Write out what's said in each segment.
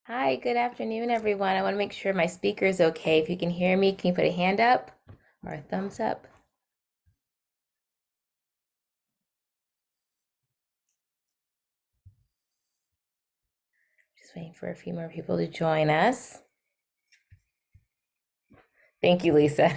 Hi, good afternoon, everyone. I want to make sure my speaker is okay. If you can hear me, can you put a hand up or a thumbs up? Just waiting for a few more people to join us. Thank you, Lisa.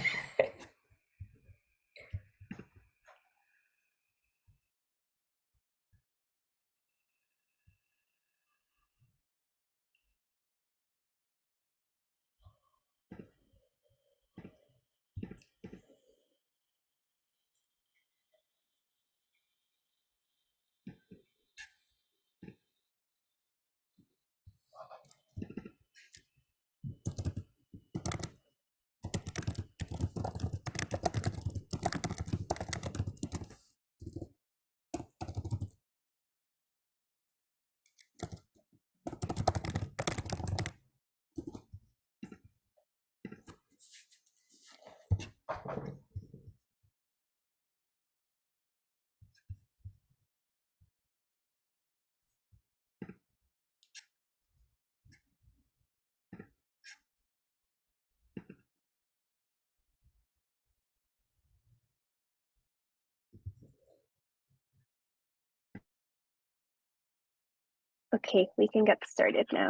Okay, we can get started now.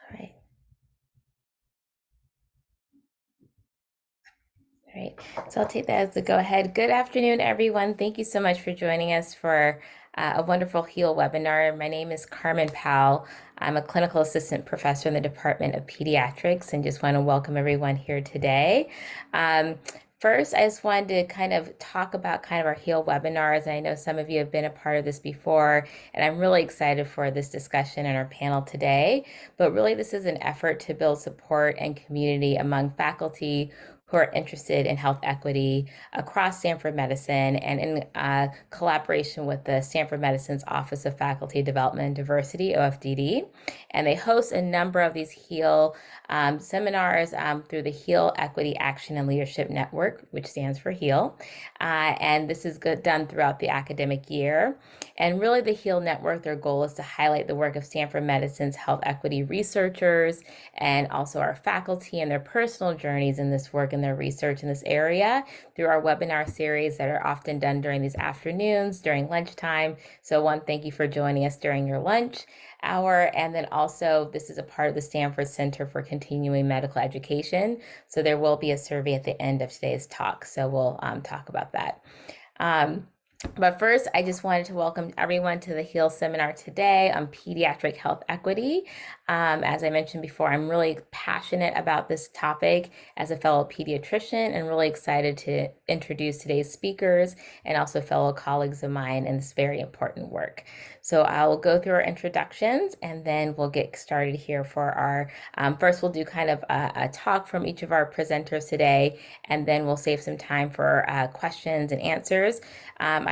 All right. All right. So I'll take that as the go ahead. Good afternoon, everyone. Thank you so much for joining us for a wonderful HEAL webinar. My name is Carmen Powell. I'm a clinical assistant professor in the Department of Pediatrics and just want to welcome everyone here today. First, I just wanted to kind of talk about kind of our HEAL webinars. And I know some of you have been a part of this before, and I'm really excited for this discussion and our panel today. But really, this is an effort to build support and community among faculty who are interested in health equity across Stanford Medicine and in collaboration with the Stanford Medicine's Office of Faculty Development and Diversity, OFDD. And they host a number of these HEAL seminars through the HEAL Equity Action and Leadership Network, which stands for HEAL. And this is done throughout the academic year. And really, the HEAL Network, their goal is to highlight the work of Stanford Medicine's health equity researchers and also our faculty and their personal journeys in this work and their research in this area through our webinar series that are often done during these afternoons, during lunchtime. So one, thank you for joining us during your lunch hour. And then also, this is a part of the Stanford Center for Continuing Medical Education. So there will be a survey at the end of today's talk. So we'll talk about that. But first, I just wanted to welcome everyone to the HEAL seminar today on pediatric health equity. As I mentioned before, I'm really passionate about this topic as a fellow pediatrician and really excited to introduce today's speakers and also fellow colleagues of mine in this very important work. So I'll go through our introductions and then we'll get started here for our, first we'll do kind of a talk from each of our presenters today, and then we'll save some time for questions and answers.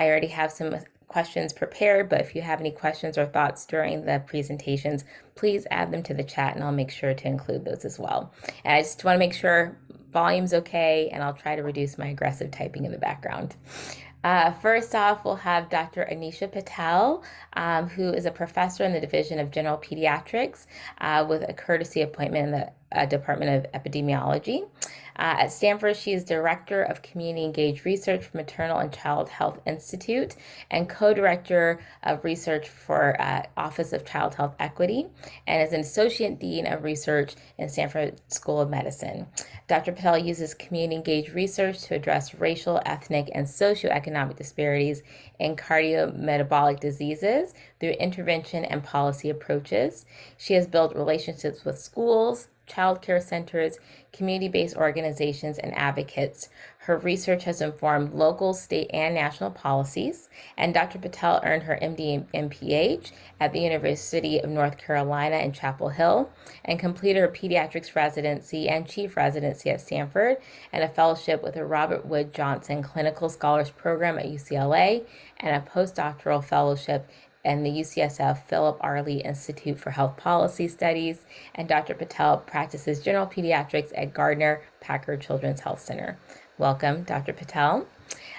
I already have some questions prepared, but if you have any questions or thoughts during the presentations, please add them to the chat and I'll make sure to include those as well. And I just want to make sure volume's okay, and I'll try to reduce my aggressive typing in the background. First off, we'll have Dr. Anisha Patel, who is a professor in the Division of General Pediatrics with a courtesy appointment in the Department of Epidemiology. At Stanford, she is Director of Community Engaged Research for Maternal and Child Health Institute and Co-Director of Research for Office of Child Health Equity, and is an Associate Dean of Research in Stanford School of Medicine. Dr. Patel uses community engaged research to address racial, ethnic, and socioeconomic disparities in cardiometabolic diseases through intervention and policy approaches. She has built relationships with schools, child care centers, community-based organizations, and advocates. Her research has informed local, state, and national policies, and Dr. Patel earned her MD and PH at the University of North Carolina in Chapel Hill and completed her pediatrics residency and chief residency at Stanford and a fellowship with the Robert Wood Johnson Clinical Scholars Program at UCLA and a postdoctoral fellowship and the UCSF Philip Arley Institute for Health Policy Studies, and Dr. Patel practices general pediatrics at Gardner-Packard Children's Health Center. Welcome, Dr. Patel.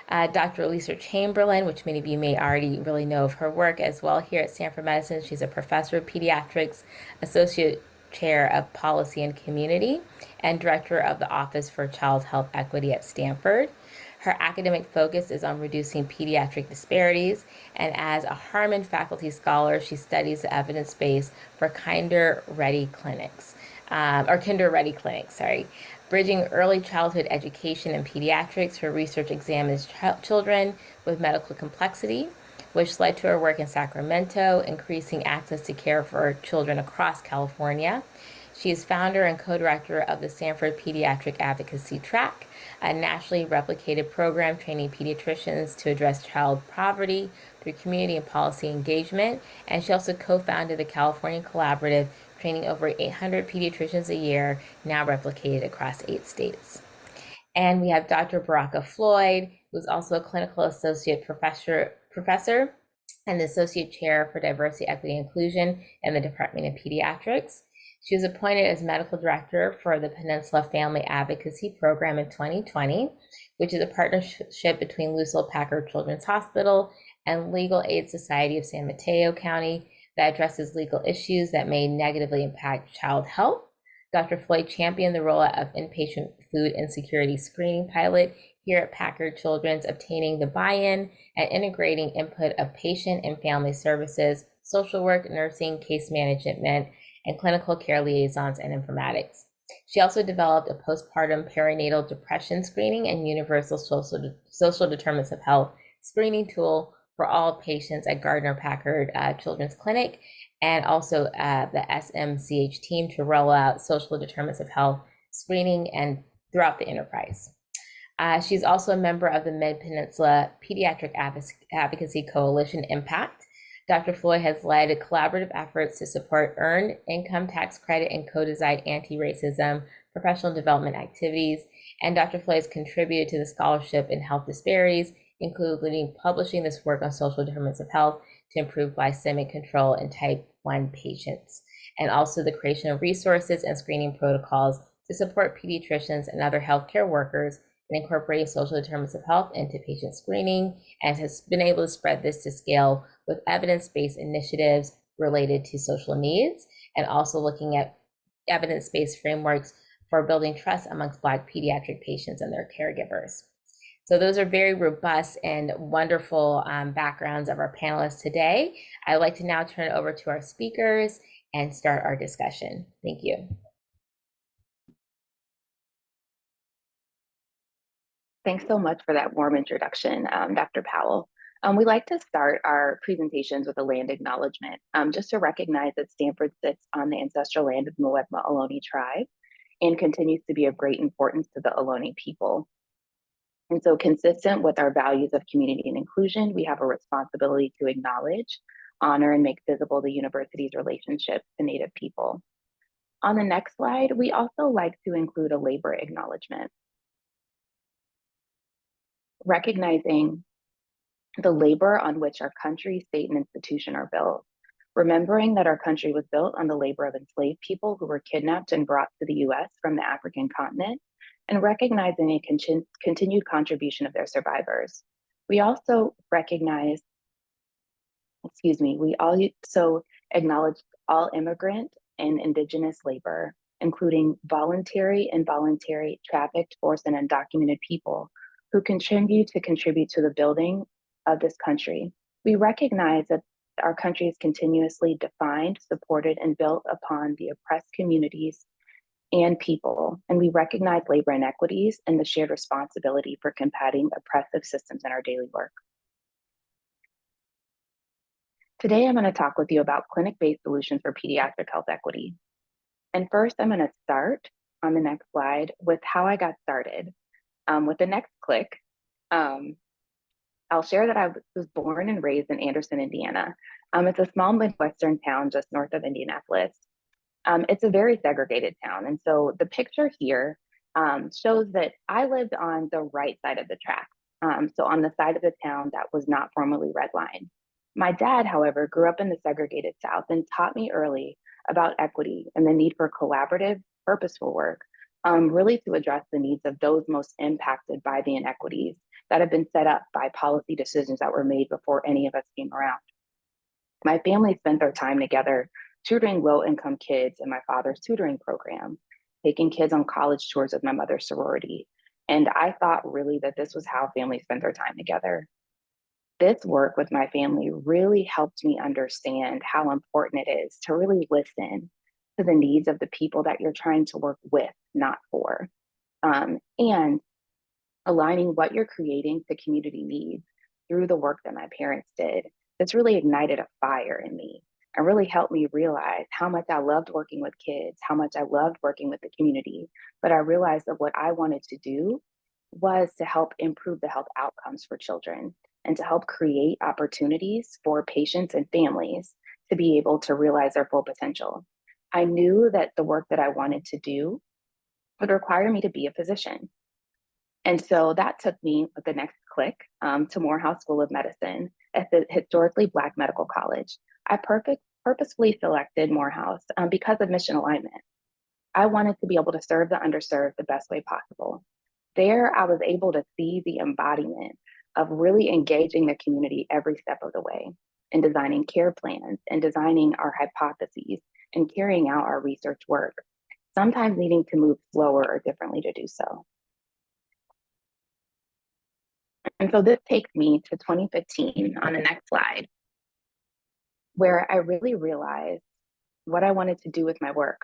Dr. Lisa Chamberlain, which many of you may already really know of her work as well here at Stanford Medicine. She's a professor of pediatrics, associate chair of policy and community, and director of the Office for Child Health Equity at Stanford. Her academic focus is on reducing pediatric disparities, and as a Harmon faculty scholar, she studies the evidence base for kinder-ready clinics, sorry. Bridging early childhood education in pediatrics, her research examines children with medical complexity, which led to her work in Sacramento, increasing access to care for children across California. She is founder and co-director of the Stanford Pediatric Advocacy Track, a nationally replicated program training pediatricians to address child poverty through community and policy engagement. And she also co-founded the California Collaborative, training over 800 pediatricians a year, now replicated across 8 states. And we have Dr. Baraka Floyd, who's also a clinical associate professor and the associate chair for diversity, equity, and inclusion in the Department of Pediatrics. She was appointed as medical director for the Peninsula Family Advocacy Program in 2020, which is a partnership between Lucille Packard Children's Hospital and Legal Aid Society of San Mateo County that addresses legal issues that may negatively impact child health. Dr. Floyd championed the rollout of inpatient food insecurity screening pilot here at Packard Children's, obtaining the buy-in and integrating input of patient and family services, social work, nursing, case management, and clinical care liaisons and informatics. She also developed a postpartum perinatal depression screening and universal social determinants of health screening tool for all patients at Gardner-Packard Children's Clinic, and also the SMCH team to roll out social determinants of health screening and throughout the enterprise. She's also a member of the Mid-Peninsula Pediatric Advocacy Coalition Impact. Dr. Floyd has led collaborative efforts to support earned income tax credit and co-design anti-racism professional development activities, and Dr. Floyd has contributed to the scholarship in health disparities, including publishing this work on social determinants of health to improve glycemic control in type 1 patients, and also the creation of resources and screening protocols to support pediatricians and other healthcare workers in incorporating social determinants of health into patient screening, and has been able to spread this to scale with evidence-based initiatives related to social needs, and also looking at evidence-based frameworks for building trust amongst Black pediatric patients and their caregivers. So those are very robust and wonderful backgrounds of our panelists today. I'd like to now turn it over to our speakers and start our discussion. Thank you. Thanks so much for that warm introduction, Dr. Powell. We like to start our presentations with a land acknowledgement, just to recognize that Stanford sits on the ancestral land of the Muwekma Ohlone tribe and continues to be of great importance to the Ohlone people. And so, consistent with our values of community and inclusion, we have a responsibility to acknowledge, honor, and make visible the university's relationship to Native people. On the next slide, we also like to include a labor acknowledgement, recognizing the labor on which our country, state, and institution are built, remembering that our country was built on the labor of enslaved people who were kidnapped and brought to the US from the African continent, and recognizing a continued contribution of their survivors. We also recognize, we also acknowledge all immigrant and indigenous labor, including voluntary, involuntary, trafficked, forced, and undocumented people who continue to contribute to the building of this country. We recognize that our country is continuously defined, supported, and built upon the oppressed communities and people, and we recognize labor inequities and the shared responsibility for combating oppressive systems in our daily work. Today, I'm going to talk with you about clinic-based solutions for pediatric health equity. And first, I'm going to start on the next slide with how I got started. With the next click, I'll share that I was born and raised in Anderson, Indiana. It's a small Midwestern town just north of Indianapolis. It's a very segregated town. And so the picture here shows that I lived on the right side of the tracks. So on the side of the town that was not formerly redlined. My dad, however, grew up in the segregated South and taught me early about equity and the need for collaborative, purposeful work, really to address the needs of those most impacted by the inequities that have been set up by policy decisions that were made before any of us came around. My family spent their time together tutoring low-income kids in my father's tutoring program, taking kids on college tours with my mother's sorority. And I thought really that this was how families spent their time together. This work with my family really helped me understand how important it is to really listen to the needs of the people that you're trying to work with, not for. And aligning what you're creating to community needs through the work that my parents did. This really ignited a fire in me and really helped me realize how much I loved working with kids, how much I loved working with the community. But I realized that what I wanted to do was to help improve the health outcomes for children and to help create opportunities for patients and families to be able to realize their full potential. I knew that the work that I wanted to do would require me to be a physician. And so that took me with the next click to Morehouse School of Medicine at the historically Black medical college. I purposefully selected Morehouse because of mission alignment. I wanted to be able to serve the underserved the best way possible. There, I was able to see the embodiment of really engaging the community every step of the way in designing care plans and designing our hypotheses and carrying out our research work, sometimes needing to move slower or differently to do so. And so this takes me to 2015 on the next slide, where I really realized what I wanted to do with my work.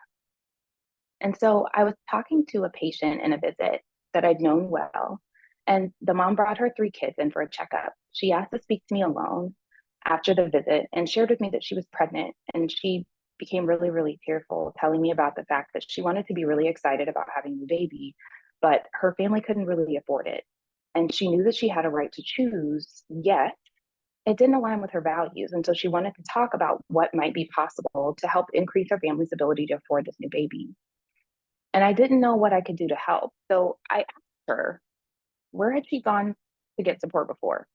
And so I was talking to a patient in a visit that I'd known well, and the mom brought her 3 kids in for a checkup. She asked to speak to me alone after the visit and shared with me that she was pregnant, and she became really, really tearful, telling me about the fact that she wanted to be really excited about having a baby, but her family couldn't really afford it. And she knew that she had a right to choose, yet it didn't align with her values. And so she wanted to talk about what might be possible to help increase her family's ability to afford this new baby. And I didn't know what I could do to help. So I asked her, where had she gone to get support before?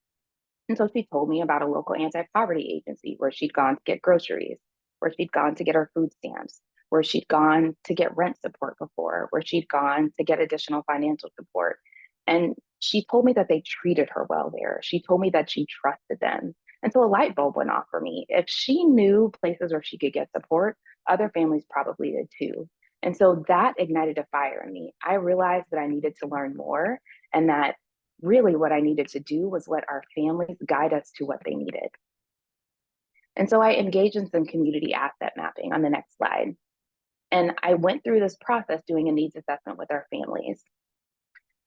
And so she told me about a local anti-poverty agency where she'd gone to get groceries, where she'd gone to get her food stamps, where she'd gone to get rent support before, where she'd gone to get additional financial support. And she told me that they treated her well there. She told me that she trusted them. And so a light bulb went off for me. If she knew places where she could get support, other families probably did too. And so that ignited a fire in me. I realized that I needed to learn more and that really what I needed to do was let our families guide us to what they needed. And so I engaged in some community asset mapping on the next slide. And I went through this process doing a needs assessment with our families.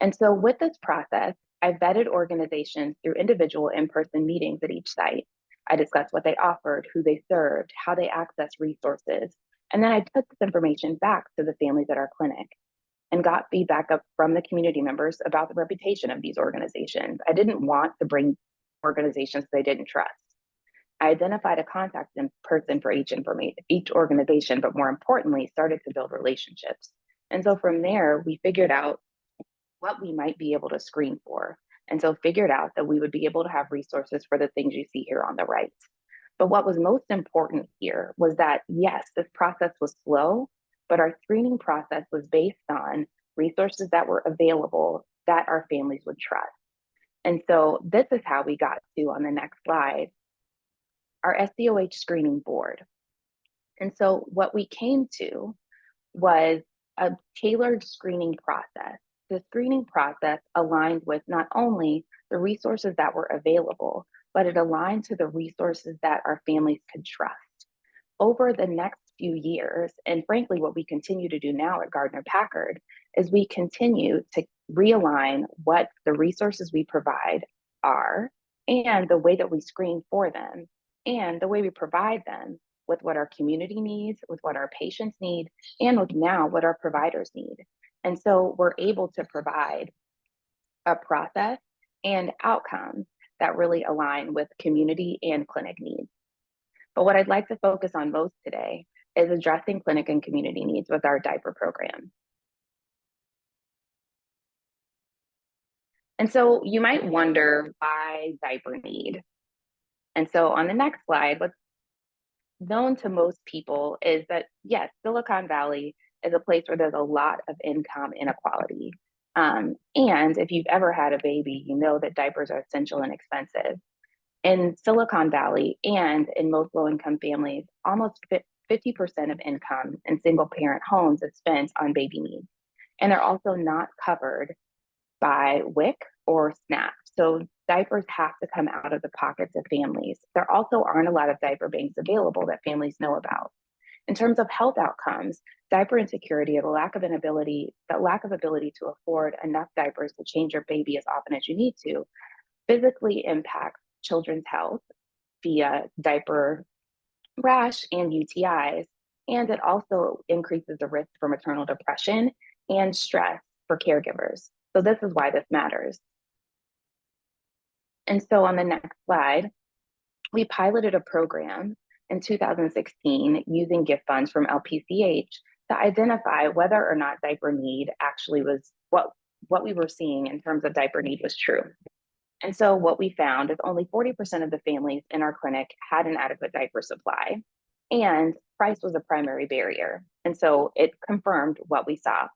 And so with this process, I vetted organizations through individual in-person meetings at each site. I discussed what they offered, who they served, how they accessed resources. And then I took this information back to the families at our clinic and got feedback up from the community members about the reputation of these organizations. I didn't want to bring organizations they didn't trust. I identified a contact person for each organization, but more importantly, started to build relationships. And so from there, we figured out what we might be able to screen for. And so figured out that we would be able to have resources for the things you see here on the right. But what was most important here was that, yes, this process was slow, but our screening process was based on resources that were available that our families would trust. And so this is how we got to, on the next slide, our SDOH screening board. And so what we came to was a tailored screening process. The screening process aligned with not only the resources that were available, but it aligned to the resources that our families could trust. Over the next few years, and frankly, what we continue to do now at Gardner Packard is we continue to realign what the resources we provide are and the way that we screen for them and the way we provide them with what our community needs, with what our patients need, and with now what our providers need. And so we're able to provide a process and outcomes that really align with community and clinic needs. But what I'd like to focus on most today is addressing clinic and community needs with our diaper program. And so you might wonder, why diaper need? And so on the next slide, what's known to most people is that, yes, Silicon Valley is a place where there's a lot of income inequality. And if you've ever had a baby, you know that diapers are essential and expensive. In Silicon Valley and in most low-income families, almost 50% of income in single-parent homes is spent on baby needs. And they're also not covered by WIC or SNAP. So diapers have to come out of the pockets of families. There also aren't a lot of diaper banks available that families know about. In terms of health outcomes, diaper insecurity or the lack of ability to afford enough diapers to change your baby as often as you need to physically impacts children's health via diaper rash and UTIs. And it also increases the risk for maternal depression and stress for caregivers. So this is why this matters. And so on the next slide, we piloted a program in 2016 using gift funds from LPCH to identify whether or not diaper need actually was what we were seeing in terms of diaper need was true. And so what we found is only 40% of the families in our clinic had an adequate diaper supply, and price was a primary barrier. And so it confirmed what we saw.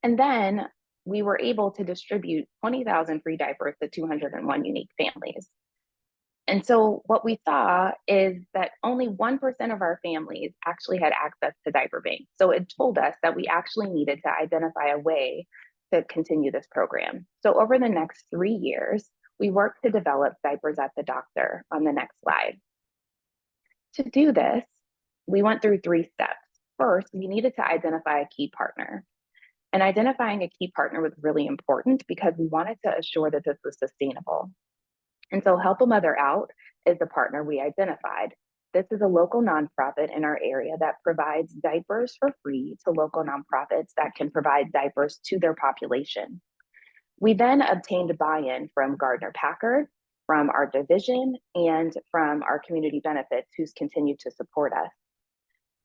And then we were able to distribute 20,000 free diapers to 201 unique families. And so what we saw is that only 1% of our families actually had access to diaper banks. So it told us that we actually needed to identify a way to continue this program. So over the next 3 years, we worked to develop Diapers at the Doctor on the next slide. To do this, we went through 3 steps. First, we needed to identify a key partner. And identifying a key partner was really important because we wanted to assure that this was sustainable. And so Help a Mother Out is the partner we identified. This is a local nonprofit in our area that provides diapers for free to local nonprofits that can provide diapers to their population. We then obtained buy-in from Gardner Packard, from our division, and from our community benefits, who's continued to support us.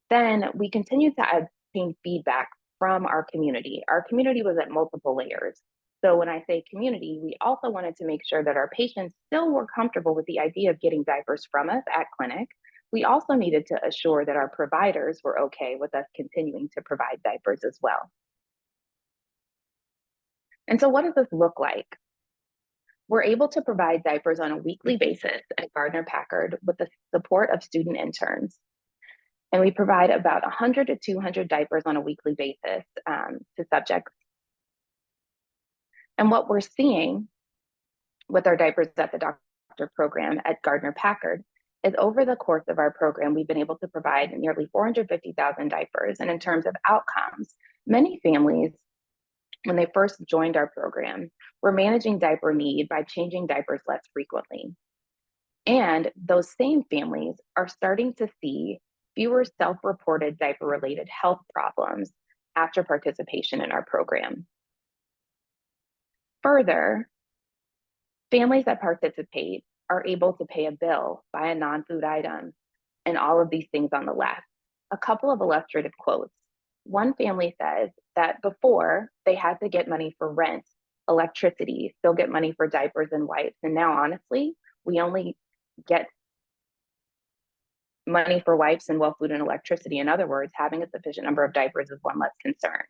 Then we continued to obtain feedback from our community. Our community was at multiple layers. So when I say community, we also wanted to make sure that our patients still were comfortable with the idea of getting diapers from us at clinic. We also needed to assure that our providers were okay with us continuing to provide diapers as well. And so what does this look like? We're able to provide diapers on a weekly basis at Gardner Packard with the support of student interns. And we provide about 100 to 200 diapers on a weekly basis to subjects. And what we're seeing with our Diapers at the Doctor program at Gardner Packard is over the course of our program, we've been able to provide nearly 450,000 diapers. And in terms of outcomes, many families, when they first joined our program, were managing diaper need by changing diapers less frequently. And those same families are starting to see fewer self-reported diaper-related health problems after participation in our program. Further, families that participate are able to pay a bill, buy a non-food item, and all of these things on the left. A couple of illustrative quotes. One family says that before they had to get money for rent, electricity, still get money for diapers and wipes. And now, honestly, we only get money for wipes and food and electricity. In other words, having a sufficient number of diapers is one less concern.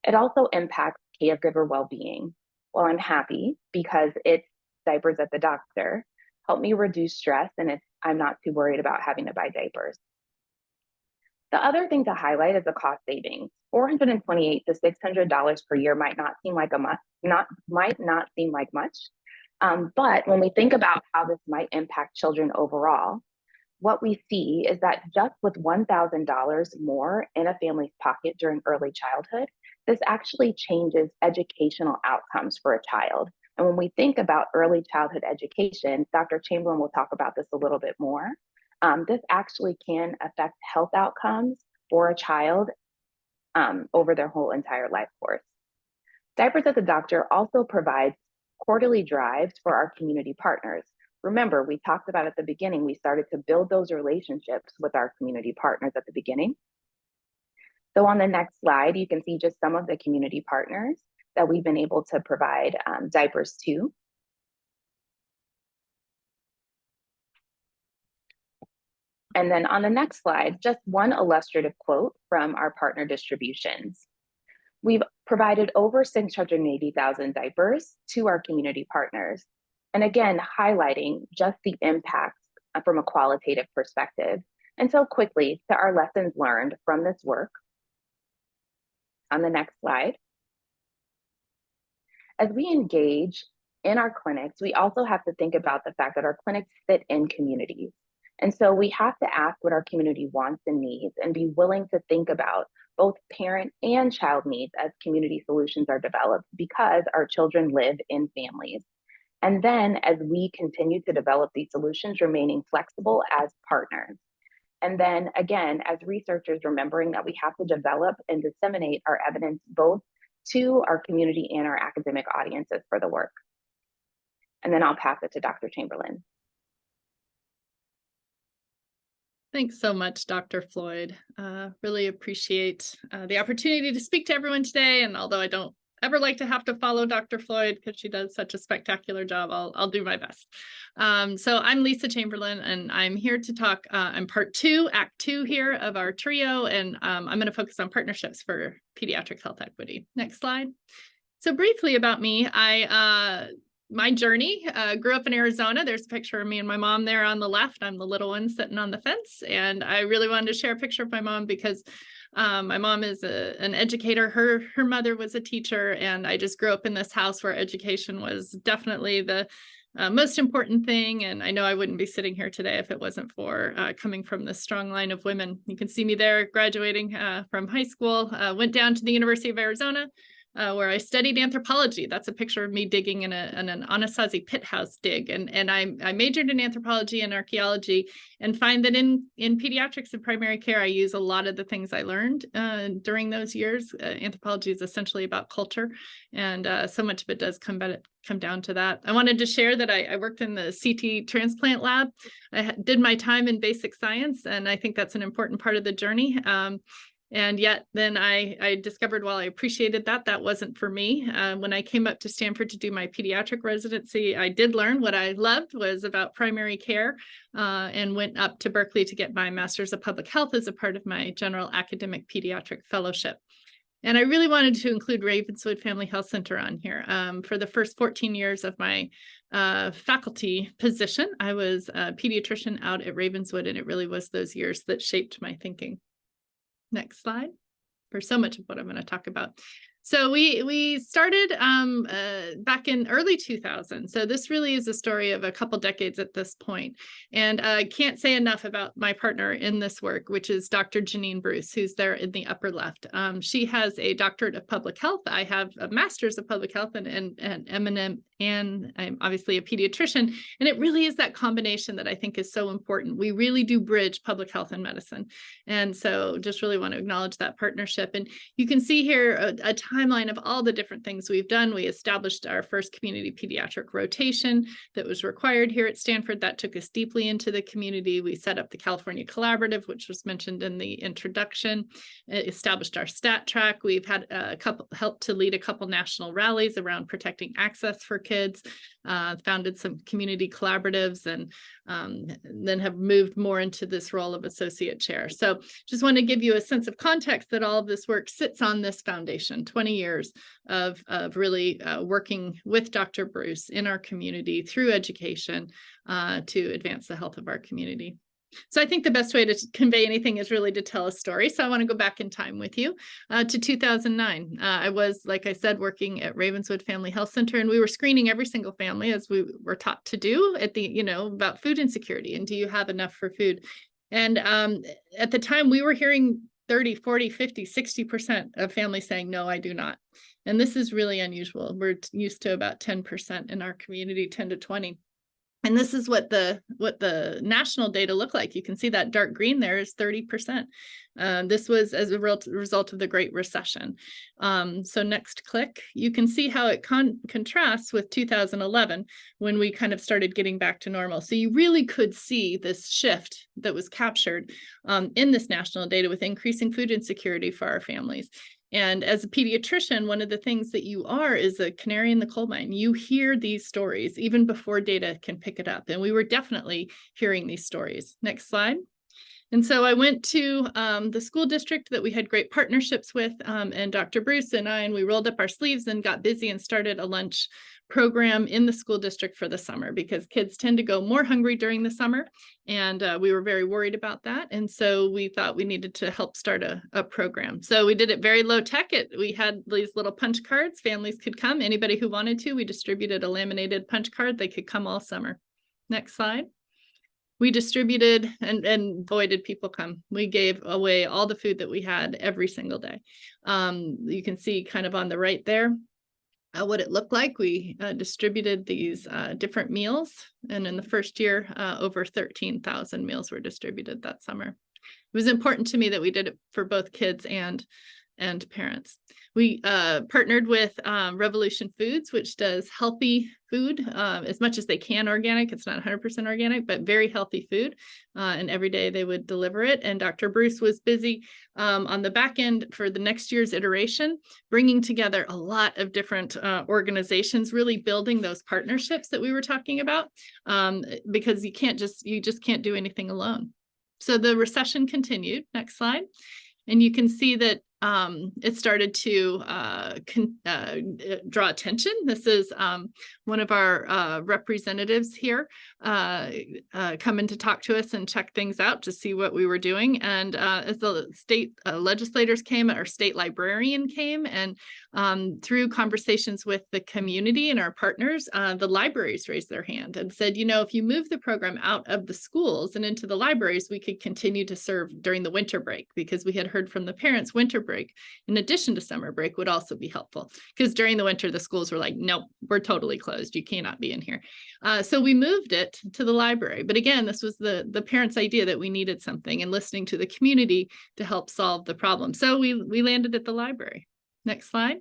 It also impacts caregiver well-being. Well, I'm happy because it's Diapers at the Doctor. Help me reduce stress, and I'm not too worried about having to buy diapers. The other thing to highlight is the cost savings. $428 to $600 per year might not seem like much, but when we think about how this might impact children overall, what we see is that just with $1,000 more in a family's pocket during early childhood, this actually changes educational outcomes for a child. And when we think about early childhood education, Dr. Chamberlain will talk about this a little bit more. This actually can affect health outcomes for a child over their whole entire life course. Diapers at the Doctor also provides quarterly drives for our community partners. Remember, we talked about at the beginning, we started to build those relationships with our community partners at the beginning. So on the next slide, you can see just some of the community partners that we've been able to provide diapers to. And then on the next slide, just one illustrative quote from our partner distributions. We've provided over 680,000 diapers to our community partners. And again, highlighting just the impact from a qualitative perspective. And so quickly to our lessons learned from this work. On the next slide. As we engage in our clinics, we also have to think about the fact that our clinics sit in communities. And so we have to ask what our community wants and needs and be willing to think about both parent and child needs as community solutions are developed, because our children live in families. And then as we continue to develop these solutions, remaining flexible as partners. And then again, as researchers, remembering that we have to develop and disseminate our evidence both to our community and our academic audiences for the work. And then I'll pass it to Dr. Chamberlain. Thanks so much, Dr. Floyd. Really appreciate the opportunity to speak to everyone today. And although I don't ever like to have to follow Dr. Floyd because she does such a spectacular job, I'll do my best. So I'm Lisa Chamberlain, and I'm here to talk. I'm part two, act two here of our trio, and I'm going to focus on partnerships for pediatric health equity. Next slide. So briefly about me, my journey, grew up in Arizona. There's a picture of me and my mom there on the left. I'm the little one sitting on the fence. And I really wanted to share a picture of my mom because my mom is an educator. Her mother was a teacher. And I just grew up in this house where education was definitely the most important thing. And I know I wouldn't be sitting here today if it wasn't for coming from this strong line of women. You can see me there graduating from high school, went down to the University of Arizona, where I studied anthropology. That's a picture of me digging in an Anasazi pit house dig. And I majored in anthropology and archaeology, and find that in pediatrics and primary care, I use a lot of the things I learned during those years. Anthropology is essentially about culture, and so much of it does come down to that. I wanted to share that I worked in the CT transplant lab. I did my time in basic science, and I think that's an important part of the journey. And yet then I discovered, while I appreciated that wasn't for me. When I came up to Stanford to do my pediatric residency, I did learn what I loved was about primary care, and went up to Berkeley to get my master's of public health as a part of my general academic pediatric fellowship. And I really wanted to include Ravenswood Family Health Center on here. For the first 14 years of my faculty position, I was a pediatrician out at Ravenswood, and it really was those years that shaped my thinking. Next slide, for so much of what I'm going to talk about. So we started back in early 2000. So this really is a story of a couple decades at this point. And I can't say enough about my partner in this work, which is Dr. Janine Bruce, who's there in the upper left. She has a doctorate of public health. I have a master's of public health and M&M, and I'm obviously a pediatrician. And it really is that combination that I think is so important. We really do bridge public health and medicine. And so just really want to acknowledge that partnership. And you can see here a timeline of all the different things we've done. We established our first community pediatric rotation that was required here at Stanford. That took us deeply into the community. We set up the California Collaborative, which was mentioned in the introduction, established our stat track. We've had helped to lead a couple national rallies around protecting access for kids, founded some community collaboratives, and then have moved more into this role of associate chair. So just want to give you a sense of context that all of this work sits on this foundation, 20 years of really working with Dr. Bruce in our community through education to advance the health of our community. So I think the best way to convey anything is really to tell a story. So I want to go back in time with you to 2009. I was, like I said, working at Ravenswood Family Health Center, and we were screening every single family, as we were taught to do at the, about food insecurity and do you have enough for food? And at the time we were hearing 30, 40, 50, 60% of families saying, no, I do not. And this is really unusual. We're used to about 10% in our community, 10 to 20. And this is what the national data look like. You can see that dark green there is 30%. This was as a result of the Great Recession. So next click, you can see how it contrasts with 2011 when we kind of started getting back to normal. So you really could see this shift that was captured in this national data with increasing food insecurity for our families. And as a pediatrician, one of the things that you are is a canary in the coal mine. You hear these stories even before data can pick it up. And we were definitely hearing these stories. Next slide. And so I went to the school district that we had great partnerships with, and Dr. Bruce and we rolled up our sleeves and got busy and started a lunch program in the school district for the summer, because kids tend to go more hungry during the summer. And we were very worried about that. And so we thought we needed to help start a program. So we did it very low tech. We had these little punch cards. Families could come, anybody who wanted to. We distributed a laminated punch card. They could come all summer. Next slide. We distributed, and boy, did people come. We gave away all the food that we had every single day. You can see kind of on the right there what it looked like. We distributed these different meals. And in the first year, over 13,000 meals were distributed that summer. It was important to me that we did it for both kids and parents. We partnered with Revolution Foods, which does healthy food as much as they can organic. It's not 100% organic, but very healthy food. And every day they would deliver it. And Dr. Bruce was busy on the back end for the next year's iteration, bringing together a lot of different organizations, really building those partnerships that we were talking about, because you just can't do anything alone. So the recession continued. Next slide. And you can see that it started to draw attention. This is one of our representatives here coming to talk to us and check things out to see what we were doing. And as the state legislators came, our state librarian came, and through conversations with the community and our partners, the libraries raised their hand and said, you know, if you move the program out of the schools and into the libraries, we could continue to serve during the winter break, because we had heard from the parents winter break, in addition to summer break, would also be helpful, because during the winter, the schools were like, nope, we're totally closed. You cannot be in here. So we moved it to the library. But again, this was the parents' idea that we needed something, and listening to the community to help solve the problem. So we landed at the library. Next slide.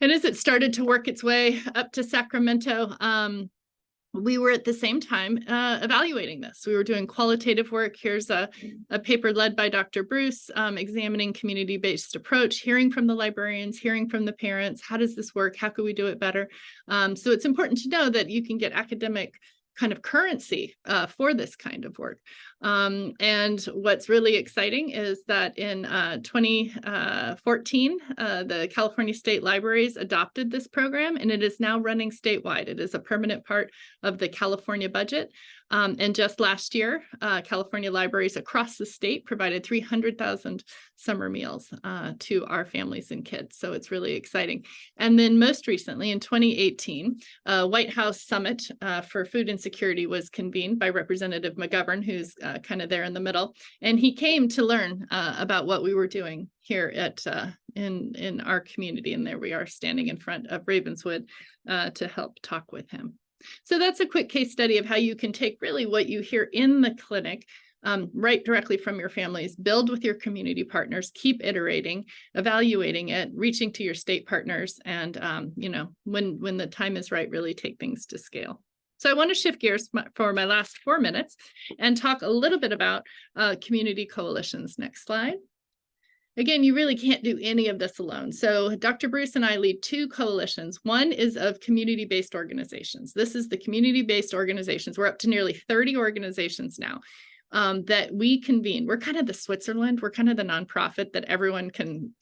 And as it started to work its way up to Sacramento, we were at the same time evaluating this. We were doing qualitative work. Here's a paper led by Dr. Bruce, examining community-based approach, hearing from the librarians, hearing from the parents. How does this work? How could we do it better? So it's important to know that you can get academic kind of currency for this kind of work. And what's really exciting is that in 2014, the California State Libraries adopted this program, and it is now running statewide. It is a permanent part of the California budget. And just last year, California libraries across the state provided 300,000 summer meals to our families and kids. So it's really exciting. And then most recently, in 2018, White House Summit for Food Insecurity was convened by Representative McGovern, who's kind of there in the middle. And he came to learn about what we were doing here at in our community. And there we are standing in front of Ravenswood to help talk with him. So that's a quick case study of how you can take really what you hear in the clinic, right directly from your families, build with your community partners, keep iterating, evaluating it, reaching to your state partners, and you know, when the time is right, really take things to scale. So I want to shift gears for my last 4 minutes and talk a little bit about community coalitions. Next slide. Again, you really can't do any of this alone. So Dr. Bruce and I lead 2 coalitions. One is of community-based organizations. This is the community-based organizations. We're up to nearly 30 organizations now that we convene. We're kind of the Switzerland. We're kind of the nonprofit that everyone can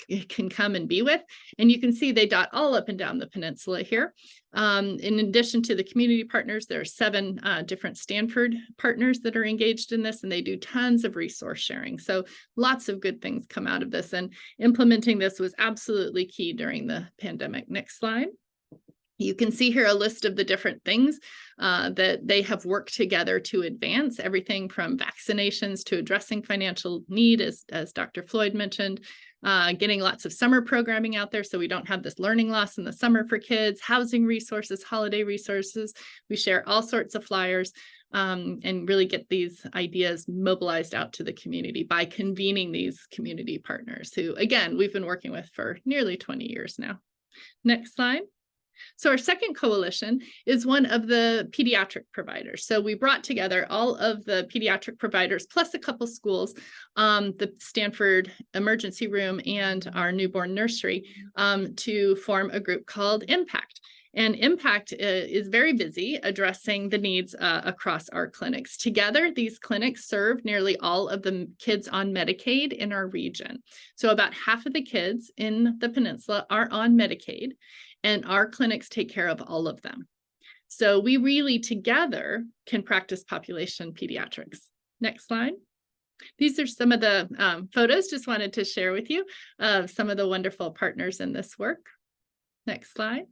come and be with. And you can see they dot all up and down the peninsula here. In addition to the community partners, there are 7 different Stanford partners that are engaged in this, and they do tons of resource sharing. So lots of good things come out of this, and implementing this was absolutely key during the pandemic. Next slide. You can see here a list of the different things that they have worked together to advance, everything from vaccinations to addressing financial need, as Dr. Floyd mentioned, getting lots of summer programming out there so we don't have this learning loss in the summer for kids, housing resources, holiday resources. We share all sorts of flyers and really get these ideas mobilized out to the community by convening these community partners who, again, we've been working with for nearly 20 years now. Next slide. So our second coalition is one of the pediatric providers. So we brought together all of the pediatric providers, plus a couple schools, the Stanford emergency room and our newborn nursery, to form a group called Impact. And Impact is very busy addressing the needs across our clinics. Together, these clinics serve nearly all of the kids on Medicaid in our region. So about half of the kids in the peninsula are on Medicaid, and our clinics take care of all of them. So we really together can practice population pediatrics. Next slide. These are some of the photos just wanted to share with you of some of the wonderful partners in this work. Next slide.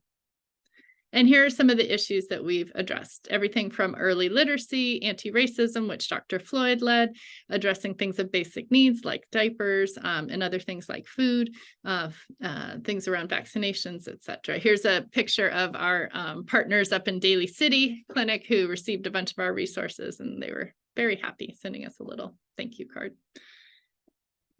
And here are some of the issues that we've addressed. Everything from early literacy, anti-racism, which Dr. Floyd led, addressing things of basic needs like diapers and other things like food, things around vaccinations, etc. Here's a picture of our partners up in Daly City Clinic who received a bunch of our resources, and they were very happy sending us a little thank you card.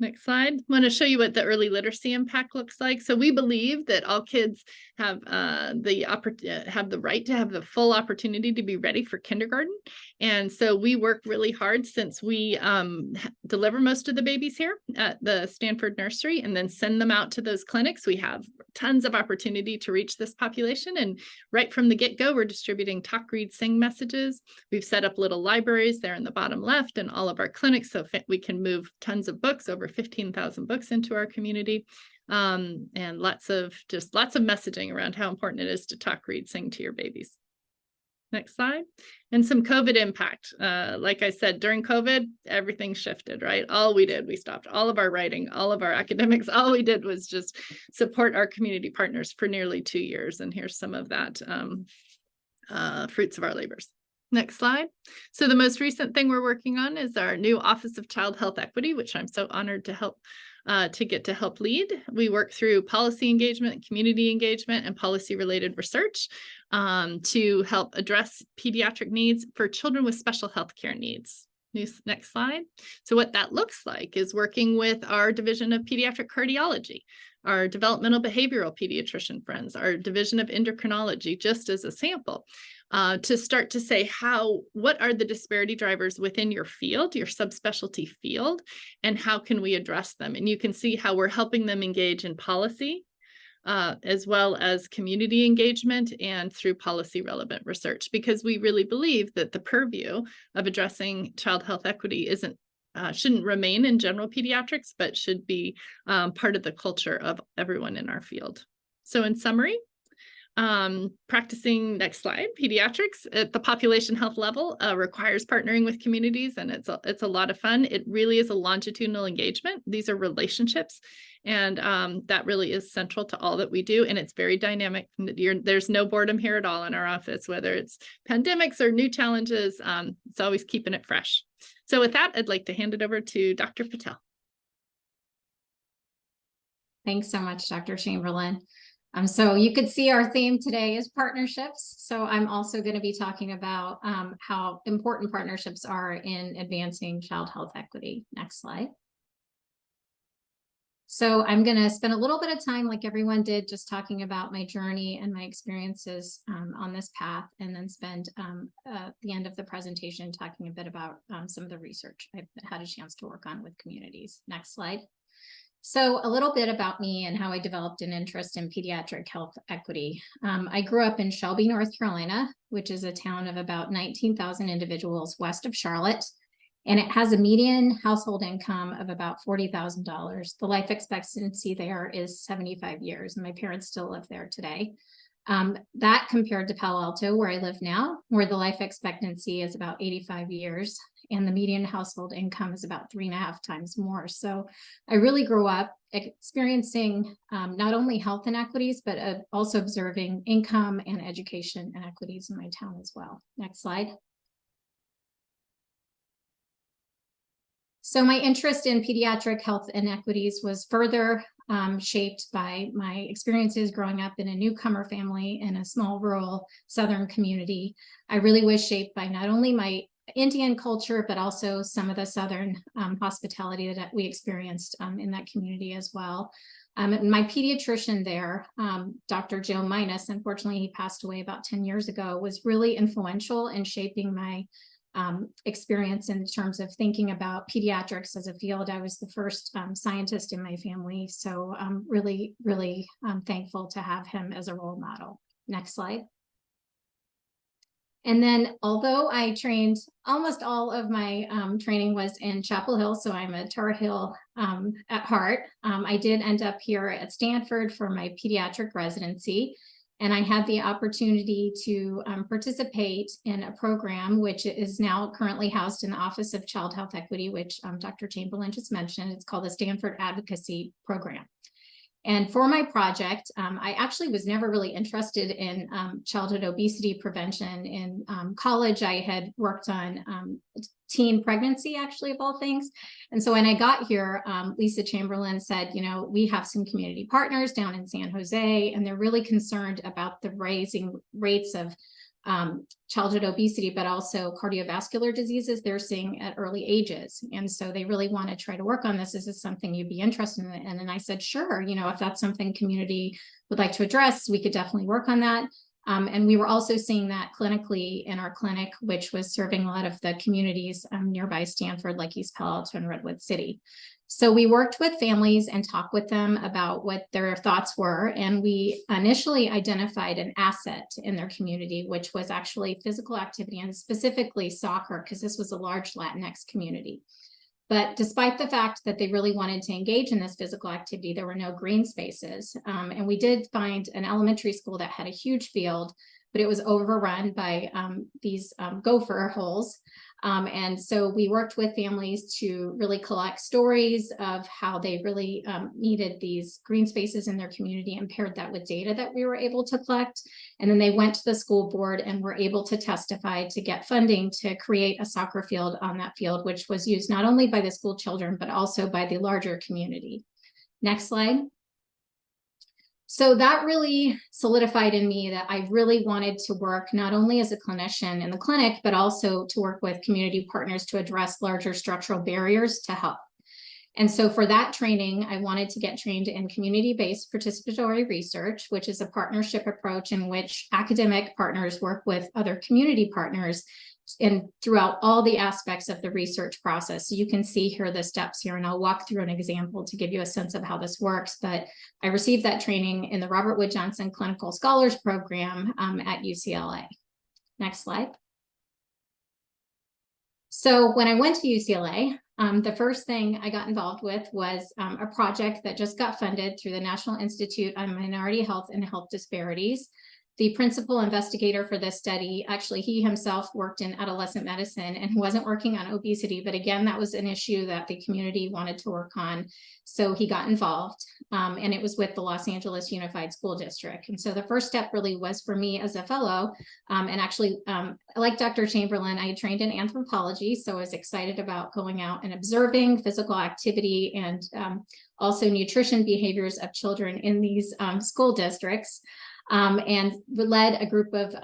Next slide. I want to show you what the early literacy impact looks like. So we believe that all kids have the right to have the full opportunity to be ready for kindergarten. And so we work really hard since we deliver most of the babies here at the Stanford nursery and then send them out to those clinics. We have tons of opportunity to reach this population. And right from the get-go, we're distributing talk, read, sing messages. We've set up little libraries there in the bottom left in all of our clinics so we can move tons of books, over 15,000 books into our community, and lots of messaging around how important it is to talk, read, sing to your babies. Next slide. And some COVID impact. Like I said, during COVID, everything shifted, right? All we did, we stopped all of our writing, all of our academics. All we did was just support our community partners for nearly 2 years. And here's some of that fruits of our labors. Next slide. So the most recent thing we're working on is our new Office of Child Health Equity, which I'm so honored to help lead. We work through policy engagement, community engagement, and policy-related research to help address pediatric needs for children with special health care needs. Next slide. So what that looks like is working with our Division of Pediatric Cardiology, our developmental behavioral pediatrician friends, our Division of Endocrinology, just as a sample, to start to say what are the disparity drivers within your field, your subspecialty field, and how can we address them? And you can see how we're helping them engage in policy, as well as community engagement and through policy relevant research, because we really believe that the purview of addressing child health equity shouldn't remain in general pediatrics, but should be part of the culture of everyone in our field. So in summary, practicing, next slide, pediatrics at the population health level requires partnering with communities, and it's a lot of fun. It really is a longitudinal engagement. These are relationships, and that really is central to all that we do, and it's very dynamic. There's no boredom here at all in our office, whether it's pandemics or new challenges. It's always keeping it fresh. So with that, I'd like to hand it over to Dr. Patel. Thanks so much, Dr. Chamberlain. So you could see our theme today is partnerships. So I'm also going to be talking about how important partnerships are in advancing child health equity. Next slide. So I'm going to spend a little bit of time, like everyone did, just talking about my journey and my experiences on this path, and then spend the end of the presentation talking a bit about some of the research I've had a chance to work on with communities. Next slide. So a little bit about me and how I developed an interest in pediatric health equity. I grew up in Shelby, North Carolina, which is a town of about 19,000 individuals west of Charlotte, and it has a median household income of about $40,000. The life expectancy there is 75 years, and my parents still live there today. That compared to Palo Alto, where I live now, where the life expectancy is about 85 years, and the median household income is about 3.5 times more. So I really grew up experiencing not only health inequities, but also observing income and education inequities in my town as well. Next slide. So my interest in pediatric health inequities was further shaped by my experiences growing up in a newcomer family in a small rural Southern community. I really was shaped by not only my Indian culture, but also some of the Southern hospitality that we experienced in that community as well. My pediatrician there, Dr. Joe Minus, unfortunately he passed away about 10 years ago, was really influential in shaping my experience in terms of thinking about pediatrics as a field. I was the first scientist in my family, so I'm really thankful to have him as a role model. Next slide. And then, although I trained, almost all of my training was in Chapel Hill, so I'm a Tar Heel at heart. I did end up here at Stanford for my pediatric residency, and I had the opportunity to participate in a program which is now currently housed in the Office of Child Health Equity, which Dr. Chamberlain just mentioned. It's called the Stanford Advocacy Program. And for my project, I actually was never really interested in childhood obesity prevention. In college, I had worked on teen pregnancy, actually, of all things. And so when I got here, Lisa Chamberlain said, you know, we have some community partners down in San Jose, and they're really concerned about the rising rates of childhood obesity, but also cardiovascular diseases they're seeing at early ages. And so they really want to try to work on this. Is this something you'd be interested in? And I said, sure, you know, if that's something community would like to address, we could definitely work on that. And we were also seeing that clinically in our clinic, which was serving a lot of the communities nearby Stanford, like East Palo Alto and Redwood City. So we worked with families and talked with them about what their thoughts were. And we initially identified an asset in their community, which was actually physical activity, and specifically soccer, because this was a large Latinx community. But despite the fact that they really wanted to engage in this physical activity, there were no green spaces. And we did find an elementary school that had a huge field, but it was overrun by these gopher holes. And so we worked with families to really collect stories of how they really needed these green spaces in their community, and paired that with data that we were able to collect. And then they went to the school board and were able to testify to get funding to create a soccer field on that field, which was used not only by the school children, but also by the larger community. Next slide. So that really solidified in me that I really wanted to work not only as a clinician in the clinic, but also to work with community partners to address larger structural barriers to health. And so for that training, I wanted to get trained in community-based participatory research, which is a partnership approach in which academic partners work with other community partners and throughout all the aspects of the research process. So you can see here the steps here, and I'll walk through an example to give you a sense of how this works. But I received that training in the Robert Wood Johnson Clinical Scholars Program at UCLA. Next slide. So when I went to UCLA, the first thing I got involved with was a project that just got funded through the National Institute on Minority Health and Health Disparities. The principal investigator for this study, actually, he himself worked in adolescent medicine and wasn't working on obesity, but again, that was an issue that the community wanted to work on. So he got involved, and it was with the Los Angeles Unified School District. And so the first step really was for me as a fellow, and actually, like Dr. Chamberlain, I trained in anthropology, so I was excited about going out and observing physical activity and also nutrition behaviors of children in these school districts. And led a group of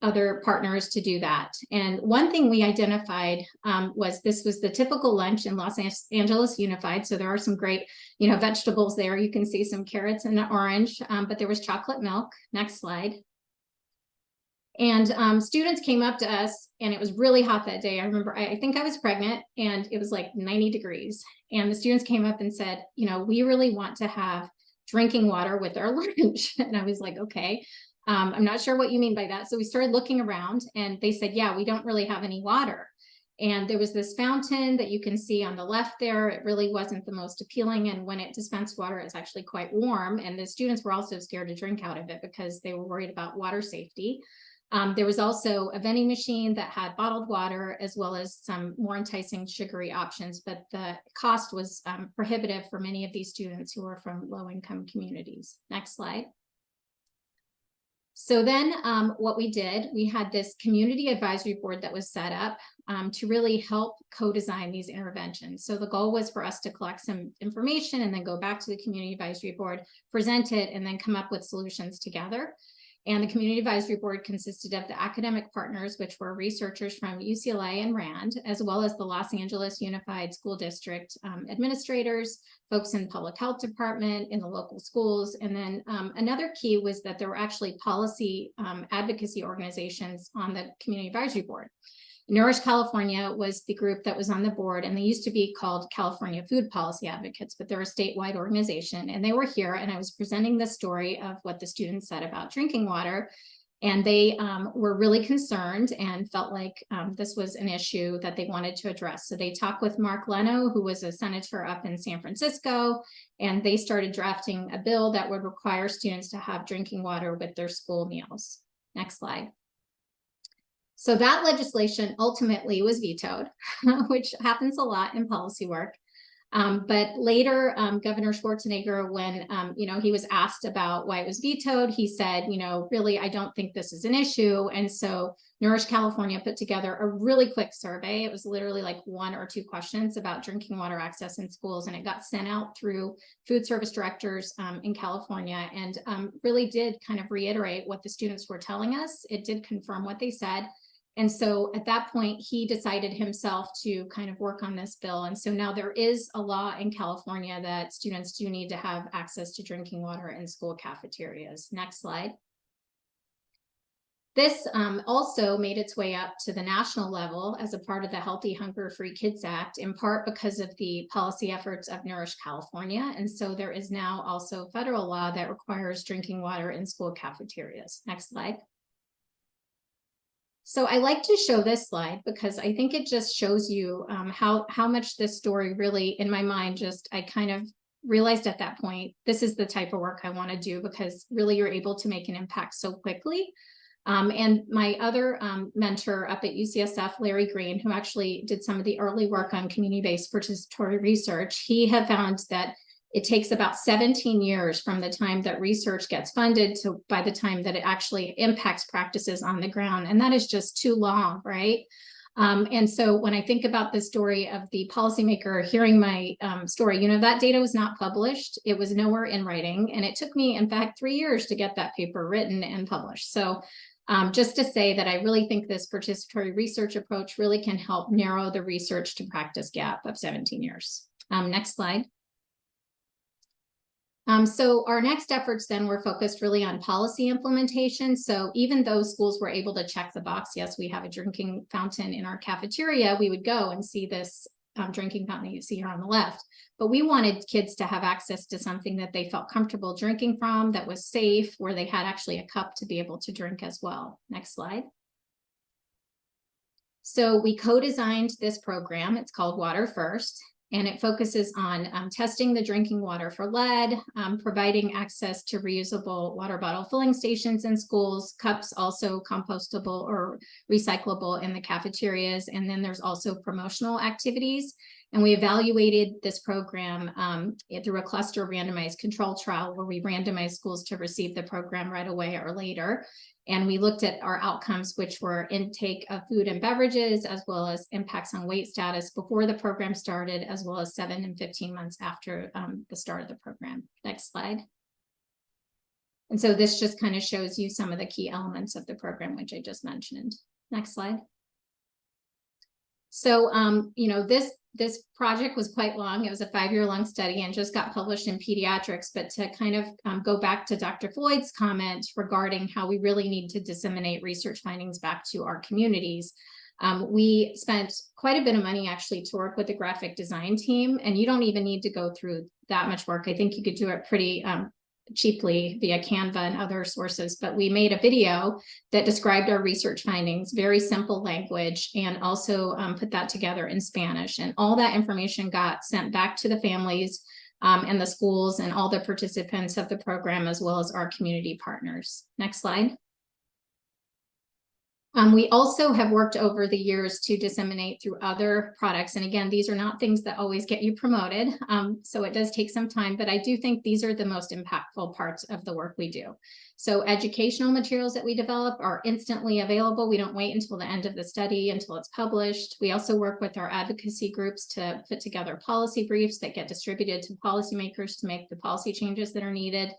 other partners to do that. And one thing we identified was this was the typical lunch in Los Angeles Unified. So there are some great, vegetables there. You can see some carrots and an orange, but there was chocolate milk. Next slide. And students came up to us, and it was really hot that day. I remember, I think I was pregnant, and it was like 90 degrees. And the students came up and said, we really want to have drinking water with our lunch. And I was like, okay, I'm not sure what you mean by that. So we started looking around, and they said, yeah, we don't really have any water. And there was this fountain that you can see on the left there. It really wasn't the most appealing. And when it dispensed water, it's actually quite warm. And the students were also scared to drink out of it because they were worried about water safety. There was also a vending machine that had bottled water, as well as some more enticing sugary options, but the cost was prohibitive for many of these students who were from low-income communities. Next slide. So then what we did, we had this community advisory board that was set up to really help co-design these interventions. So the goal was for us to collect some information and then go back to the community advisory board, present it, and then come up with solutions together. And the community advisory board consisted of the academic partners, which were researchers from UCLA and RAND, as well as the Los Angeles Unified School District administrators, folks in the public health department, in the local schools. And then another key was that there were actually policy advocacy organizations on the community advisory board. Nourish California was the group that was on the board, and they used to be called California Food Policy Advocates, but they're a statewide organization. And they were here, and I was presenting the story of what the students said about drinking water. And they were really concerned and felt like this was an issue that they wanted to address. So they talked with Mark Leno, who was a senator up in San Francisco, and they started drafting a bill that would require students to have drinking water with their school meals. Next slide. So that legislation ultimately was vetoed, which happens a lot in policy work. But later, Governor Schwarzenegger, when he was asked about why it was vetoed, he said, really, I don't think this is an issue. And so Nourish California put together a really quick survey. It was literally like 1 or 2 questions about drinking water access in schools, and it got sent out through food service directors in California, and really did kind of reiterate what the students were telling us. It did confirm what they said. And so at that point, he decided himself to kind of work on this bill. And so now there is a law in California that students do need to have access to drinking water in school cafeterias. Next slide. This also made its way up to the national level as a part of the Healthy Hunger Free Kids Act, in part because of the policy efforts of Nourish California. And so there is now also federal law that requires drinking water in school cafeterias. Next slide. So I like to show this slide because I think it just shows you how much this story really, in my mind, I kind of realized at that point, this is the type of work I want to do, because really you're able to make an impact so quickly. And my other mentor up at UCSF, Larry Green, who actually did some of the early work on community-based participatory research, he had found that it takes about 17 years from the time that research gets funded to by the time that it actually impacts practices on the ground. And that is just too long, right? And so when I think about the story of the policymaker hearing my story, that data was not published. It was nowhere in writing. And it took me, in fact, 3 years to get that paper written and published. So just to say that I really think this participatory research approach really can help narrow the research to practice gap of 17 years. Next slide. So our next efforts then were focused really on policy implementation. So even though schools were able to check the box, yes, we have a drinking fountain in our cafeteria, we would go and see this drinking fountain you see here on the left. But we wanted kids to have access to something that they felt comfortable drinking from, that was safe, where they had actually a cup to be able to drink as well. Next slide. So we co-designed this program. It's called Water First. And it focuses on testing the drinking water for lead, providing access to reusable water bottle filling stations in schools, cups also compostable or recyclable in the cafeterias. And then there's also promotional activities. And we evaluated this program through a cluster randomized control trial where we randomized schools to receive the program right away or later. And we looked at our outcomes, which were intake of food and beverages, as well as impacts on weight status before the program started, as well as 7 and 15 months after the start of the program. Next slide. And so this just kind of shows you some of the key elements of the program, which I just mentioned. Next slide. So, this project was quite long. It was a 5-year-long study and just got published in Pediatrics. But to kind of go back to Dr. Floyd's comment regarding how we really need to disseminate research findings back to our communities, we spent quite a bit of money actually to work with the graphic design team. And you don't even need to go through that much work. I think you could do it pretty cheaply via Canva and other sources, but we made a video that described our research findings, very simple language, and also put that together in Spanish. And all that information got sent back to the families and the schools and all the participants of the program, as well as our community partners. Next slide. We also have worked over the years to disseminate through other products. And again, these are not things that always get you promoted. So it does take some time, but I do think these are the most impactful parts of the work we do. So educational materials that we develop are instantly available. We don't wait until the end of the study until it's published. We also work with our advocacy groups to put together policy briefs that get distributed to policymakers to make the policy changes that are needed.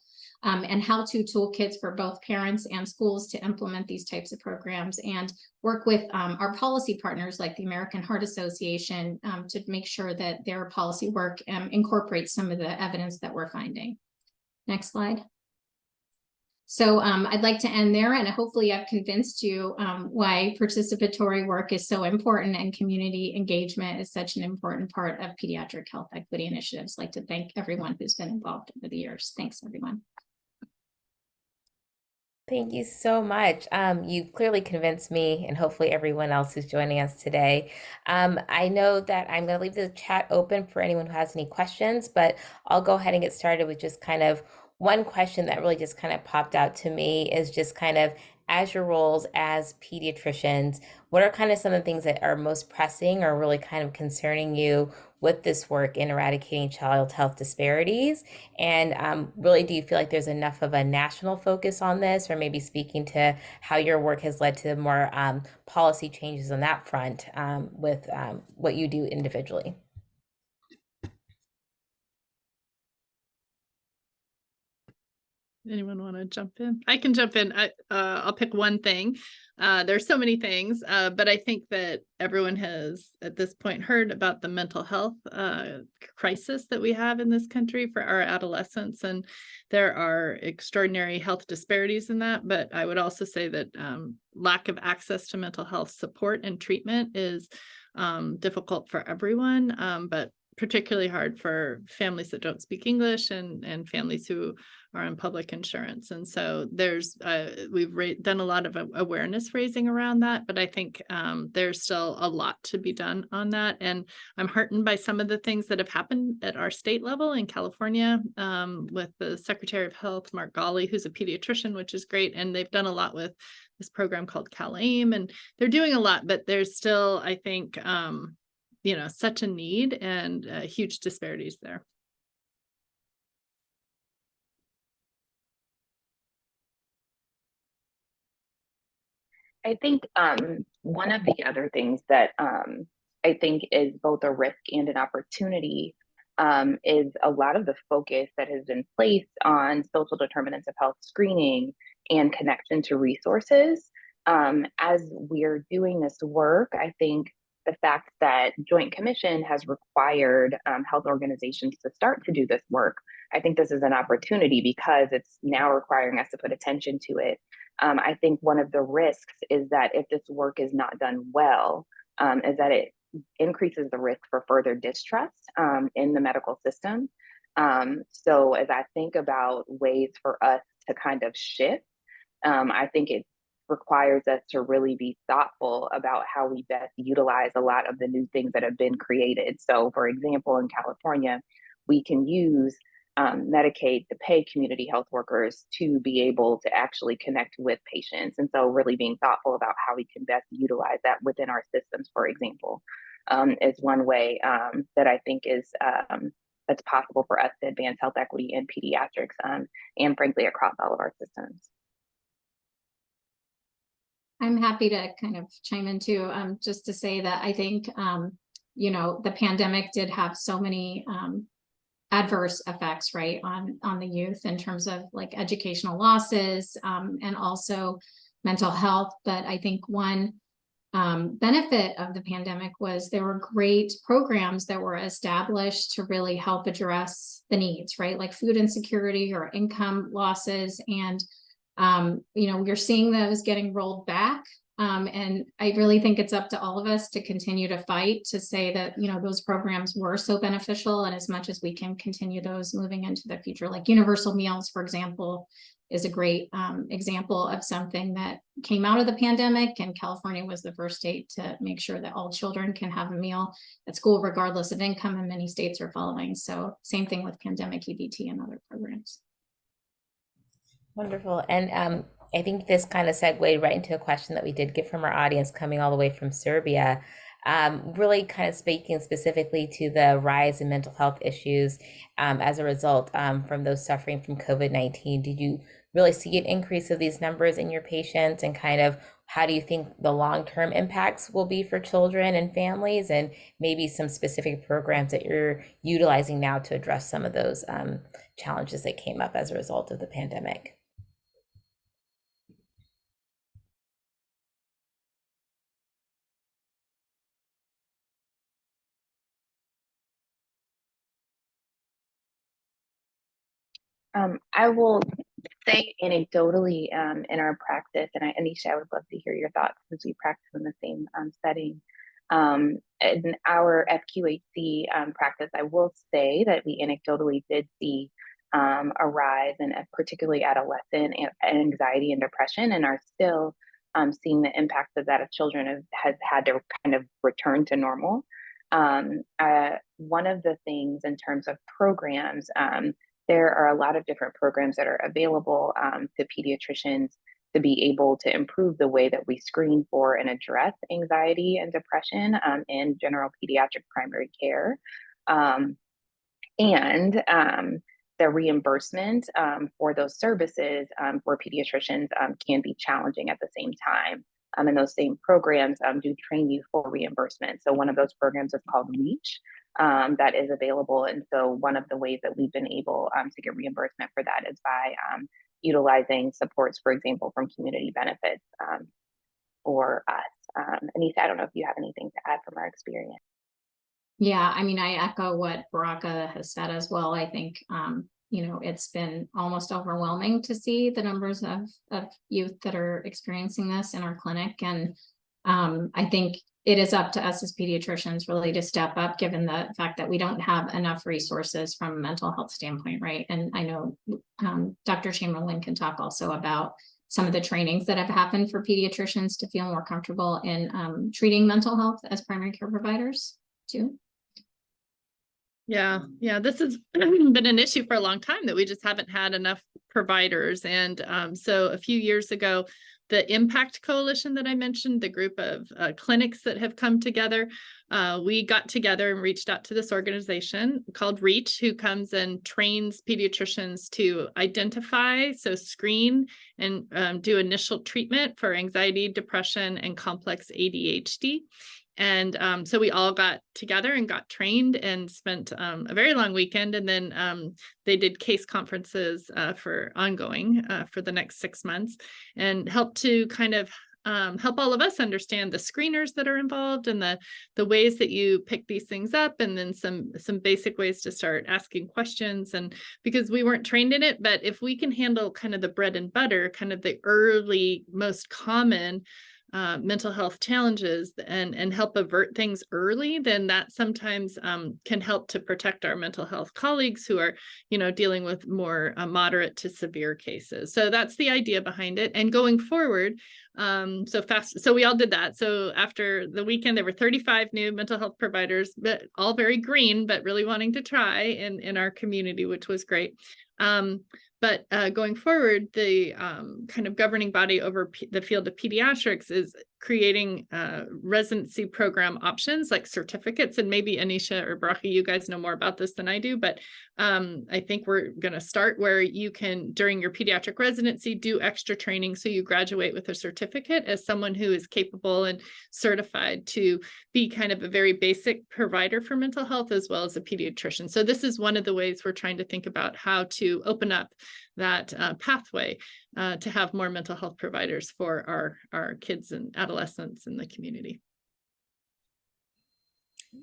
And how-to toolkits for both parents and schools to implement these types of programs, and work with our policy partners like the American Heart Association to make sure that their policy work incorporates some of the evidence that we're finding. Next slide. So I'd like to end there, and hopefully I've convinced you why participatory work is so important and community engagement is such an important part of pediatric health equity initiatives. I'd like to thank everyone who's been involved over the years. Thanks, everyone. Thank you so much. You clearly convinced me and hopefully everyone else who's joining us today. I know that I'm going to leave the chat open for anyone who has any questions, but I'll go ahead and get started with just kind of one question that really just kind of popped out to me is just kind of as your roles as pediatricians, what are kind of some of the things that are most pressing or really kind of concerning you with this work in eradicating child health disparities? And really, do you feel like there's enough of a national focus on this, or maybe speaking to how your work has led to more policy changes on that front with what you do individually? Anyone want to jump in? I can jump in. I'll pick one thing. There's so many things, but I think that everyone has at this point heard about the mental health crisis that we have in this country for our adolescents, and there are extraordinary health disparities in that. But I would also say that lack of access to mental health support and treatment is difficult for everyone, but particularly hard for families that don't speak English and families who are on public insurance. And so there's we've done a lot of awareness raising around that, but I think there's still a lot to be done on that. And I'm heartened by some of the things that have happened at our state level in California with the Secretary of Health, Mark Ghaly, who's a pediatrician, which is great. And they've done a lot with this program called CalAIM, and they're doing a lot, but there's still, I think, such a need and huge disparities there. I think one of the other things that I think is both a risk and an opportunity is a lot of the focus that has been placed on social determinants of health screening and connection to resources. As we're doing this work, I think the fact that Joint Commission has required health organizations to start to do this work, I think this is an opportunity because it's now requiring us to put attention to it. I think one of the risks is that if this work is not done well, is that it increases the risk for further distrust in the medical system. So as I think about ways for us to kind of shift, I think it requires us to really be thoughtful about how we best utilize a lot of the new things that have been created. So for example, in California, we can use Medicaid to pay community health workers to be able to actually connect with patients. And so really being thoughtful about how we can best utilize that within our systems, for example, is one way that I think is that's possible for us to advance health equity in pediatrics and frankly across all of our systems. I'm happy to kind of chime in too, just to say that I think, the pandemic did have so many adverse effects, right, on the youth in terms of like educational losses and also mental health. But I think one benefit of the pandemic was there were great programs that were established to really help address the needs, right, like food insecurity or income losses. And we're seeing those getting rolled back. And I really think it's up to all of us to continue to fight to say that, those programs were so beneficial. And as much as we can continue those moving into the future, like universal meals, for example, is a great example of something that came out of the pandemic. And California was the first state to make sure that all children can have a meal at school, regardless of income, and many states are following. So same thing with pandemic EBT and other programs. Wonderful. And I think this kind of segued right into a question that we did get from our audience coming all the way from Serbia, really kind of speaking specifically to the rise in mental health issues as a result from those suffering from COVID-19. Did you really see an increase of these numbers in your patients, and kind of how do you think the long-term impacts will be for children and families, and maybe some specific programs that you're utilizing now to address some of those challenges that came up as a result of the pandemic? I will say anecdotally in our practice, and Anisha, I would love to hear your thoughts since we practice in the same setting. In our FQHC practice, I will say that we anecdotally did see a rise in particularly adolescent anxiety and depression, and are still seeing the impact of that of children has had to kind of return to normal. One of the things in terms of programs, there are a lot of different programs that are available to pediatricians to be able to improve the way that we screen for and address anxiety and depression in general pediatric primary care. The reimbursement for those services for pediatricians can be challenging at the same time. And those same programs do train you for reimbursement. So one of those programs is called REACH that is available. And so one of the ways that we've been able to get reimbursement for that is by utilizing supports, for example, from community benefits for us. Anisha, I don't know if you have anything to add from our experience. Yeah, I mean, I echo what Baraka has said as well. I think, you know, it's been almost overwhelming to see the numbers of youth that are experiencing this in our clinic. And I think it is up to us as pediatricians really to step up, given the fact that we don't have enough resources from a mental health standpoint, right? And I know Dr. Chamberlain can talk also about some of the trainings that have happened for pediatricians to feel more comfortable in treating mental health as primary care providers too. Yeah, this has been an issue for a long time that we just haven't had enough providers. And so a few years ago, the Impact Coalition that I mentioned, the group of clinics that have come together, we got together and reached out to this organization called REACH, who comes and trains pediatricians to identify, so screen and do initial treatment for anxiety, depression, and complex ADHD. And so we all got together and got trained and spent a very long weekend. And then they did case conferences for ongoing for the next 6 months, and helped to kind of help all of us understand the screeners that are involved and the ways that you pick these things up, and then some basic ways to start asking questions. And because we weren't trained in it, but if we can handle kind of the bread and butter, kind of the early, most common mental health challenges and help avert things early, then that sometimes can help to protect our mental health colleagues who are, you know, dealing with more moderate to severe cases. So that's the idea behind it. And going forward, so we all did that. So after the weekend, there were 35 new mental health providers, but all very green, but really wanting to try in our community, which was great. But going forward, the kind of governing body over the field of pediatrics is creating residency program options like certificates. And maybe Anisha or Baraka, you guys know more about this than I do, but I think we're going to start where you can, during your pediatric residency, do extra training so you graduate with a certificate as someone who is capable and certified to be kind of a very basic provider for mental health as well as a pediatrician. So this is one of the ways we're trying to think about how to open up that pathway to have more mental health providers for our kids and adolescents in the community.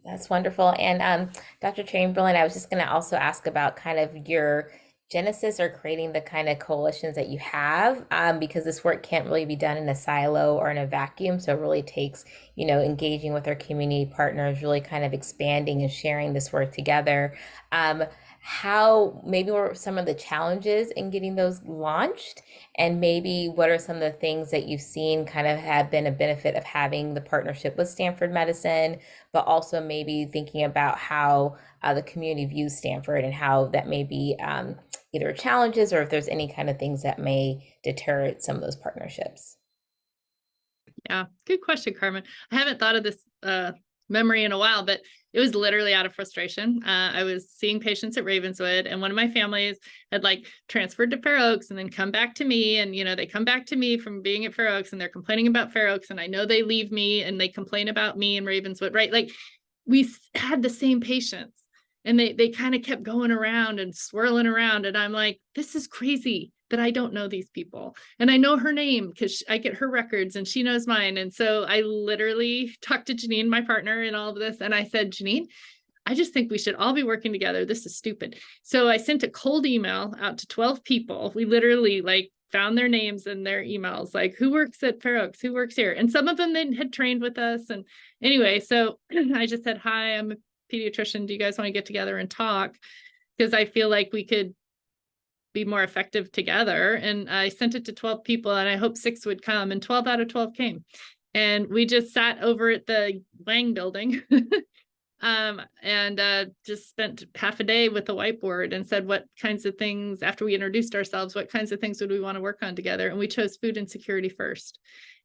That's wonderful. And Dr. Chamberlain, I was just going to also ask about kind of your genesis or creating the kind of coalitions that you have, because this work can't really be done in a silo or in a vacuum. So it really takes, you know, engaging with our community partners, really kind of expanding and sharing this work together. How maybe what are some of the challenges in getting those launched, and maybe what are some of the things that you've seen kind of have been a benefit of having the partnership with Stanford Medicine, but also maybe thinking about how the community views Stanford and how that may be either challenges or if there's any kind of things that may deter some of those partnerships. Yeah, good question, Carmen. I haven't thought of this memory in a while, but it was literally out of frustration. I was seeing patients at Ravenswood, and one of my families had like transferred to Fair Oaks and then come back to me. And, you know, they come back to me from being at Fair Oaks and they're complaining about Fair Oaks. And I know they leave me and they complain about me and Ravenswood, right? Like we had the same patients, and they kind of kept going around and swirling around. And I'm like, this is crazy that I don't know these people. And I know her name because I get her records and she knows mine. And so I literally talked to Janine, my partner, in all of this. And I said, Janine, I just think we should all be working together. This is stupid. So I sent a cold email out to 12 people. We literally like found their names and their emails, like who works at Fair Oaks, who works here. And some of them then had trained with us. And anyway, so I just said, hi, I'm a pediatrician. Do you guys want to get together and talk? Because I feel like we could be more effective together. And I sent it to 12 people and I hope 6 would come, and 12 out of 12 came. And we just sat over at the Wang building and just spent half a day with the whiteboard and said what kinds of things, after we introduced ourselves, what kinds of things would we want to work on together? And we chose food insecurity first.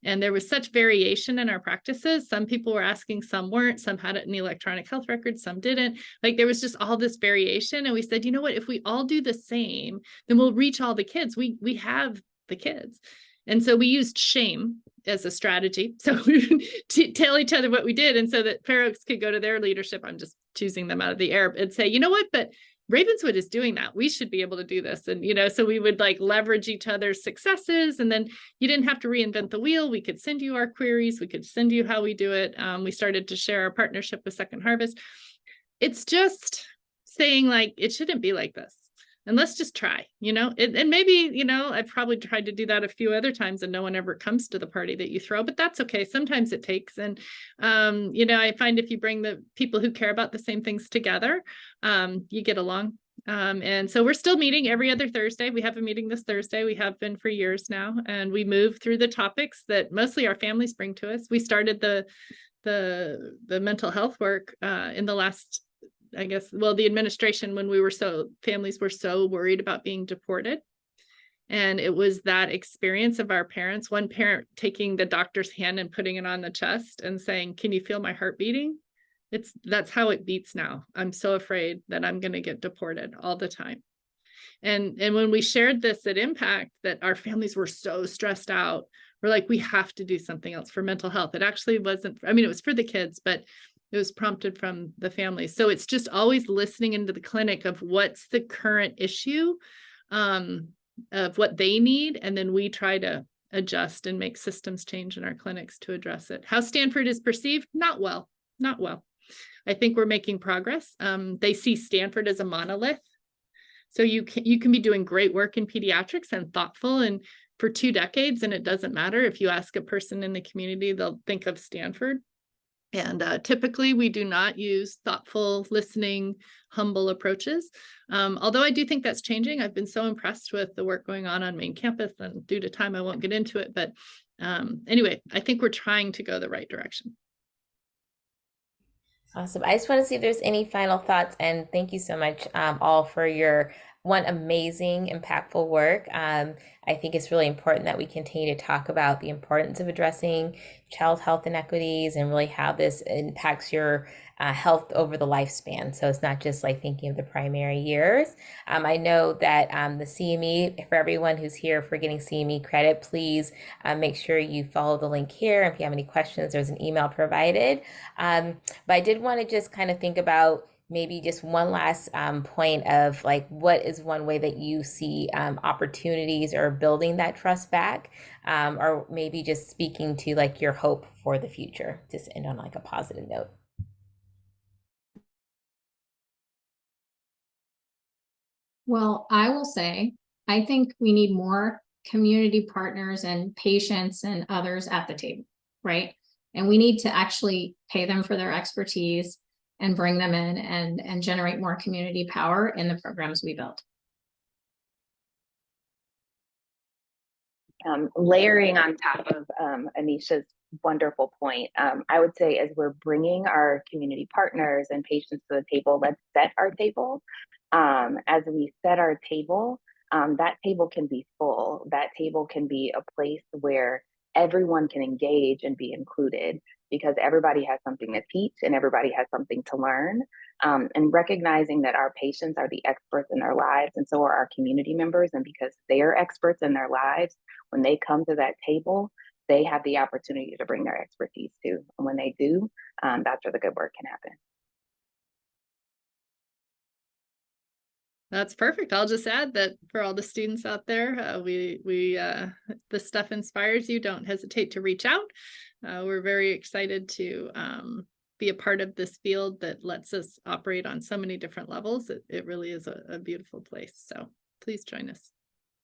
And there was such variation in our practices. Some people were asking, some weren't, some had it in the electronic health record, some didn't. Like there was just all this variation. And we said, you know what, if we all do the same, then we'll reach all the kids. We have the kids. And so we used shame as a strategy. So we would tell each other what we did. And so that Fair Oaks could go to their leadership, I'm just choosing them out of the air, and say, you know what, but Ravenswood is doing that. We should be able to do this. And, you know, so we would like leverage each other's successes. And then you didn't have to reinvent the wheel. We could send you our queries. We could send you how we do it. We started to share our partnership with Second Harvest. It's just saying like, it shouldn't be like this. And let's just try, you know, and maybe, you know, I've probably tried to do that a few other times and no one ever comes to the party that you throw, but that's okay. Sometimes it takes. And, you know, I find if you bring the people who care about the same things together, you get along. And so we're still meeting every other Thursday. We have a meeting this Thursday. We have been for years now. And we move through the topics that mostly our families bring to us. We started the mental health work in the last, I guess, well, the administration, when families were so worried about being deported. And it was that experience of our parents, one parent taking the doctor's hand and putting it on the chest and saying, can you feel my heart beating? That's how it beats now. I'm so afraid that I'm going to get deported all the time. And when we shared this at Impact, that our families were so stressed out, we're like, we have to do something else for mental health. It actually wasn't, I mean, it was for the kids, but it was prompted from the families. So it's just always listening into the clinic of what's the current issue, of what they need. And then we try to adjust and make systems change in our clinics to address it. How Stanford is perceived? Not well. I think we're making progress. They see Stanford as a monolith. So you can be doing great work in pediatrics and thoughtful and for 2 decades, and it doesn't matter. If you ask a person in the community, they'll think of Stanford. And typically we do not use thoughtful, listening, humble approaches. Although I do think that's changing. I've been so impressed with the work going on main campus, and due to time, I won't get into it. But anyway, I think we're trying to go the right direction. Awesome. I just want to see if there's any final thoughts, and thank you so much all for your amazing, impactful work. I think it's really important that we continue to talk about the importance of addressing child health inequities and really how this impacts your health over the lifespan. So it's not just like thinking of the primary years. I know that the CME, for everyone who's here for getting CME credit, please make sure you follow the link here. If you have any questions, there's an email provided. But I did want to just kind of think about maybe just one last point of like, what is one way that you see opportunities or building that trust back, or maybe just speaking to like your hope for the future, just end on like a positive note. Well, I will say, I think we need more community partners and patients and others at the table, right? And we need to actually pay them for their expertise and bring them in and generate more community power in the programs we build. Layering on top of Anisha's wonderful point, I would say as we're bringing our community partners and patients to the table, let's set our table. As we set our table, that table can be full. That table can be a place where everyone can engage and be included, because everybody has something to teach and everybody has something to learn. And recognizing that our patients are the experts in their lives, and so are our community members. And because they are experts in their lives, when they come to that table, they have the opportunity to bring their expertise too. And when they do, that's where the good work can happen. That's perfect. I'll just add that for all the students out there, this stuff inspires you. Don't hesitate to reach out. We're very excited to be a part of this field that lets us operate on so many different levels. It really is a beautiful place. So please join us.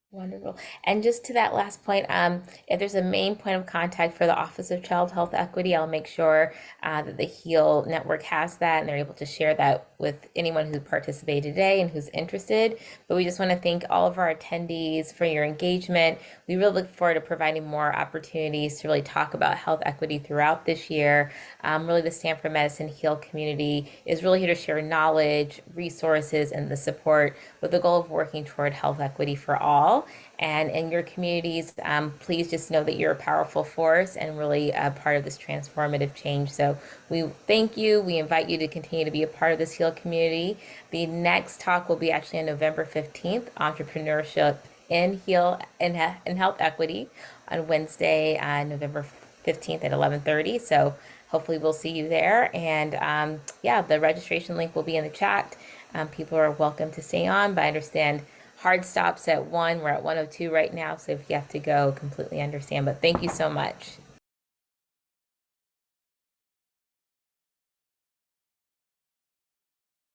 Wonderful. And just to that last point, if there's a main point of contact for the Office of Child Health Equity, I'll make sure that the HEAL network has that and they're able to share that with anyone who participated today and who's interested. But we just want to thank all of our attendees for your engagement. We really look forward to providing more opportunities to really talk about health equity throughout this year. Really, the Stanford Medicine HEAL community is really here to share knowledge, resources, and the support with the goal of working toward health equity for all. And in your communities, please just know that you're a powerful force and really a part of this transformative change. So we thank you. We invite you to continue to be a part of this HEAL community. The next talk will be actually on November 15th, Entrepreneurship in HEAL and Health Equity, on Wednesday, November 15th at 11:30. So hopefully we'll see you there. And yeah, the registration link will be in the chat. People are welcome to stay on, but I understand hard stops at 1. We're at 1:02 right now, so if you have to go, completely understand. But thank you so much.